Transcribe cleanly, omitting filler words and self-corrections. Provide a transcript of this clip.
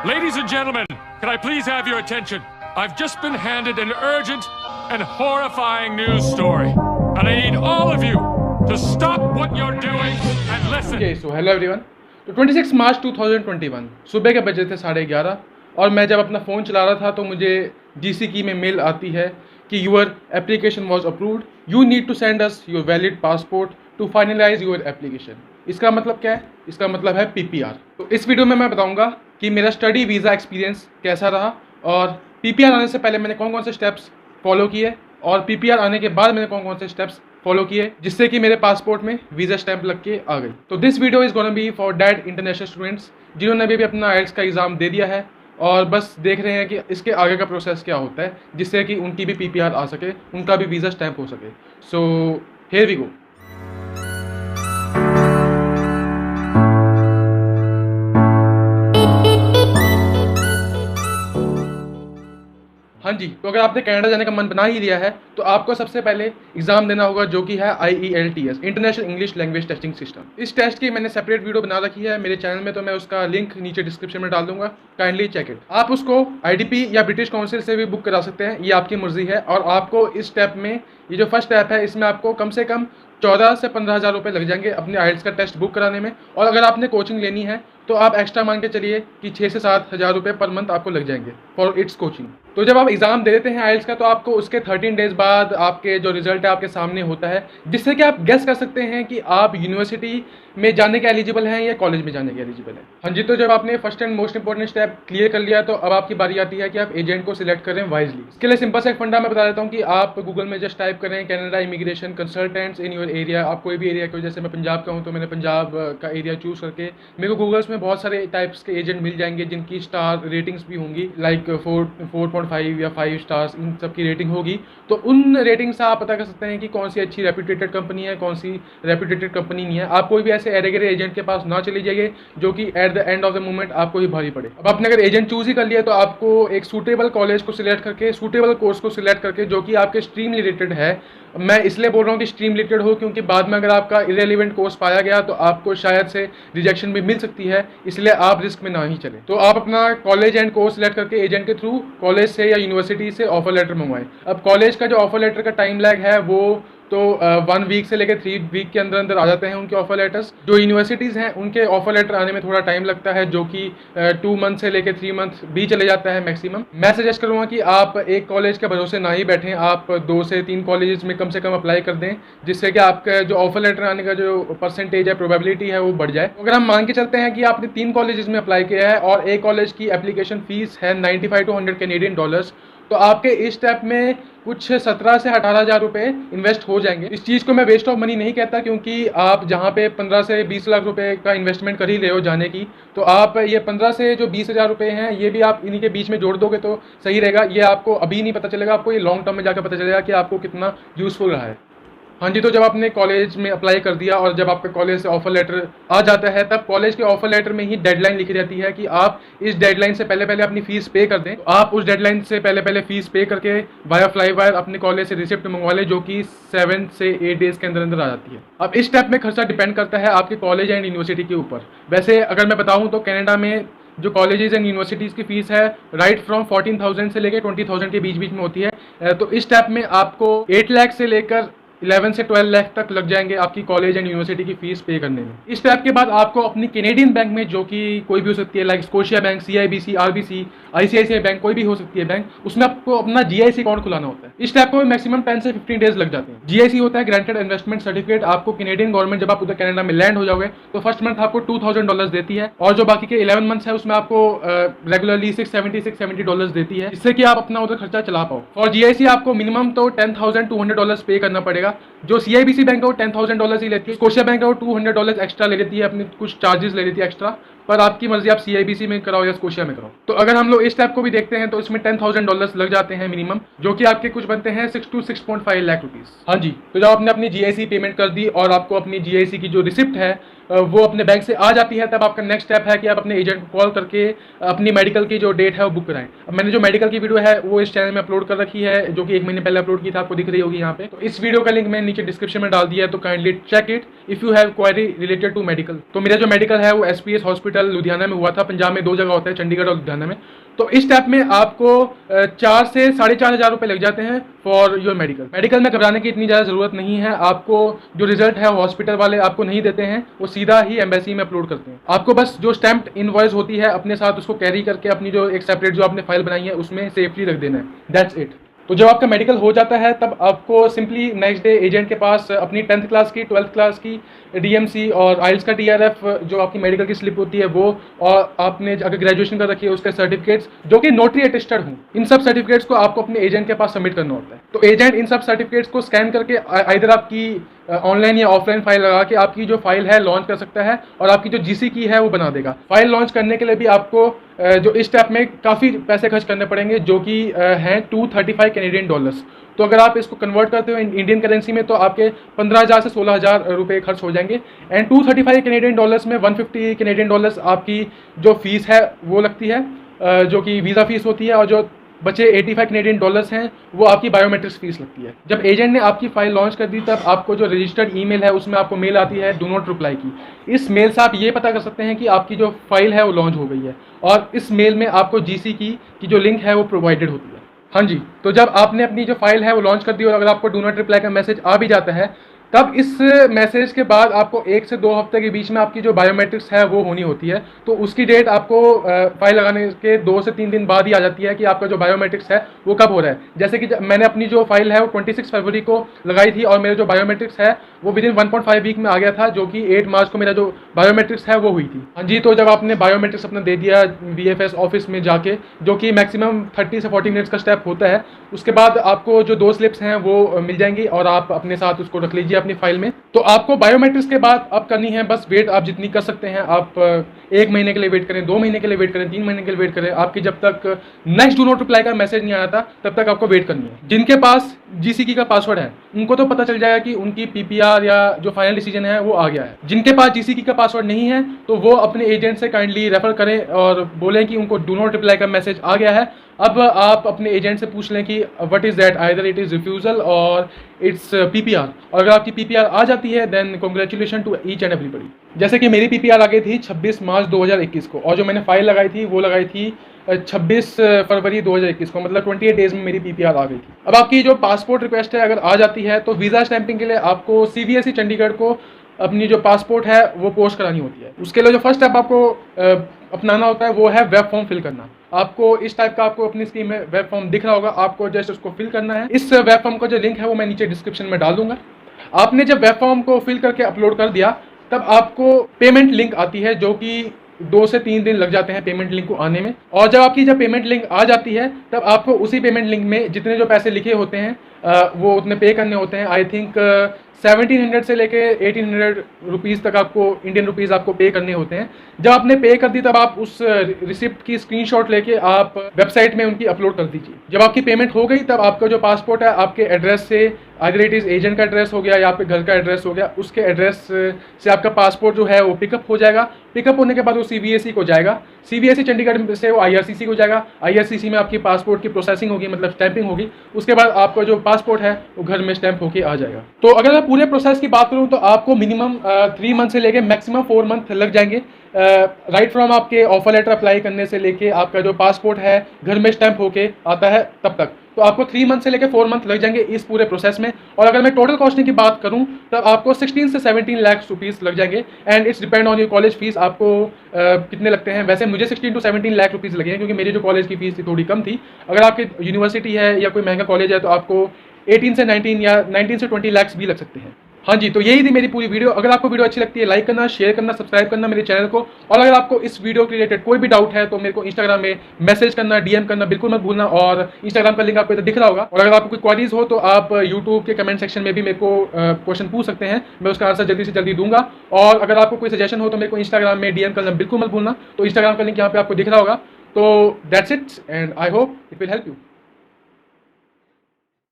Ladies and gentlemen, can I please have your attention? I've just been handed an urgent and horrifying news story. And I need all of you to stop what you're doing and listen. Okay, so hello everyone. तो 26 मार्च 2021 सुबह के बजे थे 11:30 और मैं जब अपना phone चला रहा था तो मुझे GCKey में मेल आती है कि your application was approved, you need to send us your valid passport to finalise your application. इसका मतलब क्या है? इसका मतलब है PPR। तो इस वीडियो में मैं बताऊंगा कि मेरा स्टडी वीज़ा एक्सपीरियंस कैसा रहा और PPR आने से पहले मैंने कौन कौन से स्टेप्स फॉलो किए और PPR आने के बाद मैंने कौन कौन से स्टेप्स फॉलो किए जिससे कि मेरे पासपोर्ट में वीज़ा स्टैंप लग के आ गई। तो this video is gonna be for that international students जिन्होंने अभी भी अपना IELTS का एग्ज़ाम दे दिया है और बस देख रहे हैं कि इसके आगे का प्रोसेस क्या होता है जिससे कि उनकी भी PPR आ सके, उनका भी वीज़ा स्टैंप हो सके। So here we go. हाँ जी, तो अगर आपने कनाडा जाने का मन बना ही लिया है तो आपको सबसे पहले एग्जाम देना होगा जो कि है IELTS, international English language testing system. इस टेस्ट की मैंने सेपरेट वीडियो बना रखी है मेरे चैनल में, तो मैं उसका लिंक नीचे डिस्क्रिप्शन में डाल दूंगा, काइंडली चेक इट। आप उसको IDP या ब्रिटिश काउंसिल से भी बुक करा सकते हैं, ये आपकी मर्जी है। और आपको इस स्टेप में, ये जो फर्स्ट स्टेप है, इसमें आपको कम से कम 14 से 15 हज़ार रुपये लग जाएंगे अपने IELTS का टेस्ट बुक कराने में। और अगर आपने कोचिंग लेनी है तो आप एक्स्ट्रा मान के चलिए कि 6 से 7 हज़ार रुपये पर मंथ आपको लग जाएंगे फॉर इट्स कोचिंग। तो जब आप एग्जाम दे देते हैं IELTS का तो आपको उसके 13 डेज बाद आपके जो रिजल्ट है आपके सामने होता है, जिससे कि आप गेस कर सकते हैं कि आप यूनिवर्सिटी में जाने के एलिजिबल हैं या कॉलेज में जाने के एलिजिबल हैं। हाँ जी, तो जब आपने first and most important step clear कर लिया तो अब आपकी बारी आती है कि आप एजेंट को सिलेक्ट करें वाइजली। इसके लिए सिंपल सा एक फंडा मैं बता देता हूँ कि आप गूगल में जस्ट टाइप करें Canada immigration consultants in your area. आप कोई भी एरिया को, जैसे मैं पंजाब का हूँ तो मैंने पंजाब का एरिया चूज़ करके, मेरे को गूगल्स में बहुत सारे टाइप्स के एजेंट मिल जाएंगे जिनकी स्टार रेटिंग्स भी होंगी, लाइक 4.5 या 5 स्टार्स, इन सब की रेटिंग होगी। तो उन रेटिंग से आप पता कर सकते हैं कि कौन सी अच्छी रेप्यूटेटेड कंपनी है, कौन सी रेप्यूटेटेड कंपनी नहीं है। आप कोई भी ऐसे एरेगेरे एजेंट के पास ना चले जाइए जो कि at the end of the moment आपको ही भारी पड़े। अब आपने अगर एजेंट चूज ही कर लिया तो आपको एक सूटेबल कॉलेज को सिलेक्ट करके, सूटेबल कोर्स को सिलेक्ट करके जो कि आपके स्ट्रीम रिलेटेड है। मैं इसलिए बोल रहा हूँ कि स्ट्रीम रिलेटेड हो क्योंकि बाद में अगर आपका इरेलीवेंट कोर्स पाया गया तो आपको शायद से रिजेक्शन भी मिल सकती है, इसलिए आप रिस्क में ना ही चलें। तो आप अपना कॉलेज एंड कोर्स सिलेक्ट करके एजेंट के थ्रू कॉलेज से या यूनिवर्सिटी से ऑफर लेटर मंगवाएं। अब कॉलेज का जो ऑफर लेटर का टाइम लैग है वो तो 1 वीक से लेकर 3 वीक के अंदर अंदर आ जाते हैं उनके ऑफर लेटर्स। जो यूनिवर्सिटीज़ हैं उनके ऑफर लेटर आने में थोड़ा टाइम लगता है, जो कि 2 मंथ से लेकर 3 मंथ भी चले जाता है मैक्सिमम। मैं सजेस्ट करूँगा कि आप एक कॉलेज के भरोसे ना ही बैठें, आप 2 से 3 कॉलेजेस में कम से कम अप्लाई कर दें, जिससे कि आपका जो ऑफर लेटर आने का जो परसेंटेज है, प्रोबेबिलिटी है, वो बढ़ जाए। अगर हम मान के चलते हैं कि आपने 3 कॉलेजेस में अप्लाई किया है और एक कॉलेज की एप्लीकेशन फीस है 95 to 100 कैनेडियन डॉलर्स, तो आपके इस स्टेप में कुछ 17 से 18 हज़ार रुपये इन्वेस्ट हो जाएंगे। इस चीज़ को मैं वेस्ट ऑफ मनी नहीं कहता, क्योंकि आप जहाँ पे 15 से 20 लाख रुपए का इन्वेस्टमेंट कर ही रहे हो जाने की, तो आप ये 15 से जो 20 हज़ार रुपये हैं ये भी आप इन्हीं के बीच में जोड़ दोगे तो सही रहेगा। ये आपको अभी नहीं पता चलेगा, आपको ये लॉन्ग टर्म में जाकर पता चलेगा कि आपको कितना यूज़फुल रहा है। हाँ जी, तो जब आपने कॉलेज में अप्लाई कर दिया और जब आपके कॉलेज से ऑफर लेटर आ जाता है, तब कॉलेज के ऑफर लेटर में ही डेडलाइन लिखी रहती है कि आप इस डेडलाइन से पहले पहले अपनी फीस पे कर दें। तो आप उस डेडलाइन से पहले पहले फीस पे करके वाया फ्लाई वायर अपने कॉलेज से रिसिप्ट मंगवा लें, जो कि 7 से 8 डेज के अंदर अंदर आ जाती है। अब इस स्टेप में खर्चा डिपेंड करता है आपके कॉलेज एंड यूनिवर्सिटी के ऊपर। वैसे अगर मैं बताऊँ तो कनाडा में जो कॉलेजेस एंड यूनिवर्सिटीज़ की फ़ीस है राइट फ्रॉम 14,000 से लेकर 20,000 के बीच बीच में होती है। तो इस स्टेप में आपको 8 लाख से लेकर 11 से 12 लाख तक लग जाएंगे आपकी कॉलेज एंड यूनिवर्सिटी की फीस पे करने में। इस स्टेप के बाद आपको अपनी कैनेडियन बैंक में, जो कि कोई भी हो सकती है, like Scotia bank, CIBC, RBC, ICICI bank, कोई भी हो सकती है बैंक, उसमें आपको अपना GIC अकाउंट खुलाना होता है। इस स्टेप को मैक्सिमम 10 से 15 डेज लग जाते हैं। GIC होता है ग्रांटेड इन्वेस्टमेंट सर्टिफिकेट। आपको कैनेडियन गवर्नमेंट जब आप उधर कनाडा में लैंड हो जाओगे तो फर्स्ट मंथ आपको $2,000 देती है और जो बाकी के 11 मंथ्स है उसमें आपको रेगुलरली $670 देती है, जिससे कि आप अपना उधर खर्चा चला पाओ। और GIC आपको मिनिमम तो $10,200 पे करना पड़ेगा। जो CIBC बैंक है वो $10,000 ही लेती है, स्कोशिया बैंक है वो $200 एक्स्ट्रा ले लेती है, अपनी कुछ चार्जेस ले लेती है एक्स्ट्रा, पर आपकी मर्जी, आप CIBC में कराओ या स्कोशिया में कराओ। तो अगर हम लोग इस स्टेप को भी देखते हैं तो इसमें $10,000 लग जाते हैं मिनिमम, जो कि आपके कुछ बनते हैं 6 to 6.5 लाख रुपीज़। हाँ जी, तो जब आपने अपनी GIC पेमेंट कर दी और आपको अपनी GIC की जो रिसिप्ट है वो अपने बैंक से आ जाती है, तब आपका नेक्स्ट स्टेप है कि आप अपने एजेंट को कॉल करके अपनी मेडिकल की जो डेट है वो बुक कराएं। अब मैंने जो मेडिकल की वीडियो है वो इस चैनल में अपलोड कर रखी है, जो कि 1 महीने पहले अपलोड की था, आपको दिख रही होगी यहाँ पे। तो इस वीडियो का लिंक मैंने नीचे डिस्क्रिप्शन में डाल दिया है, तो kindly check it if you have query related to medical. तो मेरा जो मेडिकल है वो SPS हॉस्पिटल लुधियाना में हुआ था। पंजाब में 2 जगह होता है, चंडीगढ़ और लुधियाना में। तो इस स्टेप में आपको 4 से 4,500 रुपये लग जाते हैं फॉर योर मेडिकल। मेडिकल में घबराने की इतनी ज़्यादा ज़रूरत नहीं है। आपको जो रिजल्ट है हॉस्पिटल वाले आपको नहीं देते हैं, वो सीधा ही एम्बेसी में अपलोड करते हैं। आपको बस जो स्टैम्प्ड इनवॉइस होती है अपने साथ उसको कैरी करके अपनी जो एक सेपरेट जो आपने फाइल बनाई है उसमें सेफली रख देना है। That's it. तो जब आपका मेडिकल हो जाता है तब आपको सिंपली नेक्स्ट डे एजेंट के पास अपनी 10th क्लास की, 12th क्लास की DMC और IELTS का TRF जो आपकी मेडिकल की स्लिप होती है वो, और आपने अगर ग्रेजुएशन कर रखी है उसके सर्टिफिकेट्स जो कि नोटरी अटेस्टेड हों, इन सब सर्टिफिकेट्स को आपको अपने एजेंट के पास सबमिट करना होता है। तो एजेंट इन सब सर्टिफिकेट्स को स्कैन करके आइदर आपकी ऑनलाइन या ऑफलाइन फाइल लगा के आपकी जो फाइल है लॉन्च कर सकता है, और आपकी जो GC की है वो बना देगा। फाइल लॉन्च करने के लिए भी आपको जो इस स्टेप में काफ़ी पैसे खर्च करने पड़ेंगे, जो कि हैं $235 कैनेडियन डॉलर्स। तो अगर आप इसको कन्वर्ट करते हो इंडियन करेंसी में तो आपके 15,000 से 16,000 रुपये खर्च हो जाएंगे। एंड 235 कैनेडियन डॉलर्स में 150 कैनेडियन डॉलर्स आपकी जो फीस है वो लगती है, जो कि वीज़ा फीस होती है, और जो बचे 85 कैनेडियन डॉलर्स हैं वो आपकी बायोमेट्रिक्स फीस लगती है। जब एजेंट ने आपकी फाइल लॉन्च कर दी तब आपको जो रजिस्टर्ड ईमेल है उसमें आपको मेल आती है डू नॉट रिप्लाई की। इस मेल से आप ये पता कर सकते हैं कि आपकी जो फाइल है वो लॉन्च हो गई है, और इस मेल में आपको GC की जो लिंक है वो प्रोवाइडेड होती है। हाँ जी, तो जब आपने अपनी जो फाइल है वो लॉन्च कर दी और अगर आपको डू नॉट रिप्लाई का मैसेज आ भी जाता है, तब इस मैसेज के बाद आपको 1 से 2 हफ्ते के बीच में आपकी जो बायोमेट्रिक्स है वो होनी होती है। तो उसकी डेट आपको फाइल लगाने के 2 से 3 दिन बाद ही आ जाती है कि आपका जो बायोमेट्रिक्स है वो कब हो रहा है। जैसे कि मैंने अपनी जो फाइल है वो 26 फरवरी को लगाई थी, और मेरा जो बायोमेट्रिक्स है वो विदिन 1.5 वीक में आ गया था, जो कि 8 मार्च को मेरा जो बायोमेट्रिक्स है वो हुई थी। हाँ जी, तो जब आपने बायोमेट्रिक्स अपना दे दिया BFS ऑफिस में जाके, जो कि मैक्सिमम 30 से 40 मिनट्स का स्टेप होता है, उसके बाद आपको जो 2 स्लिप्स हैं वो मिल जाएंगी और आप अपने साथ उसको रख लीजिए अपनी फाइल में। तो आपको बायोमेट्रिक्स के बाद अब करनी है बस वेट, आप जितनी कर सकते हैं। आप 1 महीने के लिए वेट करें, 2 महीने के लिए वेट करें, 3 महीने के लिए वेट करें। आपकी जब तक नेक्स्ट डू नॉट रिप्लाई का मैसेज नहीं आया था तब तक आपको वेट करनी है। जिनके पास GC की का पासवर्ड है उनको तो पता चल जाएगा कि उनकी PPR या जो फाइनल डिसीजन है वो आ गया है। जिनके पास GC की का पासवर्ड नहीं है तो वो अपने एजेंट से काइंडली रेफर करें और बोलें कि उनको डू नॉट रिप्लाई का मैसेज आ गया है। अब आप अपने एजेंट से पूछ लें कि what is that, either it is refusal और इट्स PPR। और अगर आपकी PPR आ जाती है then congratulation to each and everybody. जैसे कि मेरी PPR आ गई थी 26 मार्च 2021 को, और जो मैंने फाइल लगाई थी वो लगाई थी 26 फरवरी 2021 को, मतलब 28 डेज में मेरी PPR आ गई थी। अब आपकी जो पासपोर्ट रिक्वेस्ट है अगर आ जाती है तो वीज़ा स्टैंपिंग के लिए आपको CBSE चंडीगढ़ को अपनी जो पासपोर्ट है वो पोस्ट करानी होती है। उसके लिए जो फर्स्ट स्टेप आपको अपनाना होता है वो है वेब फॉर्म फिल करना। आपको इस टाइप का आपको अपनी स्क्रीन में वेब फॉर्म दिख रहा होगा, आपको जस्ट उसको फिल करना है। इस वेब फॉर्म का जो लिंक है वो मैं नीचे डिस्क्रिप्शन में डाल दूंगा। आपने जब वेब फॉर्म को फिल करके अपलोड कर दिया तब आपको पेमेंट लिंक आती है, जो कि 2 से 3 दिन लग जाते हैं पेमेंट लिंक को आने में। और जब आपकी जब पेमेंट लिंक आ जाती है तब आपको उसी पेमेंट लिंक में जितने जो पैसे लिखे होते हैं वो उतने पे करने होते हैं। आई थिंक 1700 से लेके 1800 रुपीज़ तक आपको इंडियन रुपीज़ आपको पे करने होते हैं। जब आपने पे कर दी तब आप उस रिसिप्ट की स्क्रीनशॉट लेके आप वेबसाइट में उनकी अपलोड कर दीजिए। जब आपकी पेमेंट हो गई तब आपका जो पासपोर्ट है आपके एड्रेस से, आइदर इट इज़ एजेंट का एड्रेस हो गया या आपके घर का एड्रेस हो गया, उसके एड्रेस से आपका पासपोर्ट जो है वो पिकअप हो जाएगा। पिकअप होने के बाद वो CBSE को जाएगा, CBSE चंडीगढ़ से वो IRCC को जाएगा। IRCC में आपकी पासपोर्ट की प्रोसेसिंग होगी, मतलब स्टैंपिंग होगी। उसके बाद आपका जो पासपोर्ट है वो घर में स्टैंप होके आ जाएगा। तो अगर मैं पूरे प्रोसेस की बात करूं तो आपको मिनिमम 3 मंथ से लेके मैक्सिमम 4 मंथ लग जाएंगे। राइट फ्रॉम आपके ऑफर लेटर अप्लाई करने से लेके आपका जो पासपोर्ट है घर में स्टैंप होके आता है तब तक, तो आपको 3 मंथ से लेकर 4 मंथ लग जाएंगे इस पूरे प्रोसेस में। और अगर मैं टोटल कॉस्टिंग की बात करूं तब आपको 16 से 17 लाख रुपीज़ लग जाएंगे। And it's depend on your college fees, आपको कितने लगते हैं। वैसे मुझे 16 to 17 लाख रुपीज़ लगे हैं क्योंकि मेरी जो कॉलेज की फीस थी थोड़ी कम थी। अगर आपकी यूनिवर्सिटी है या कोई महंगा कॉलेज है तो आपको 18 से 19 या 19 से 20 लाख भी लग सकते हैं। हाँ जी, तो यही थी मेरी पूरी वीडियो। अगर आपको वीडियो अच्छी लगती है लाइक करना, शेयर करना, सब्सक्राइब करना मेरे चैनल को। और अगर आपको इस वीडियो के रिलेटेड कोई भी डाउट है तो मेरे को इंस्टाग्राम में मैसेज करना, DM करना बिल्कुल मत भूलना। और इंस्टाग्राम का लिंक आपको इधर दिख रहा होगा। और अगर आपको कोई क्वेरीज हो तो आप यूट्यूब के कमेंट सेक्शन में भी मेरे को क्वेश्चन पूछ सकते हैं, मैं उसका आंसर जल्दी से जल्दी दूंगा। और अगर आपको कोई सजेशन हो तो मेरे को इंस्टाग्राम में DM करना बिल्कुल मत भूलना। तो इंस्टाग्राम का लिंक यहाँ पे आपको दिख रहा होगा। तो that's it and I hope it will help you.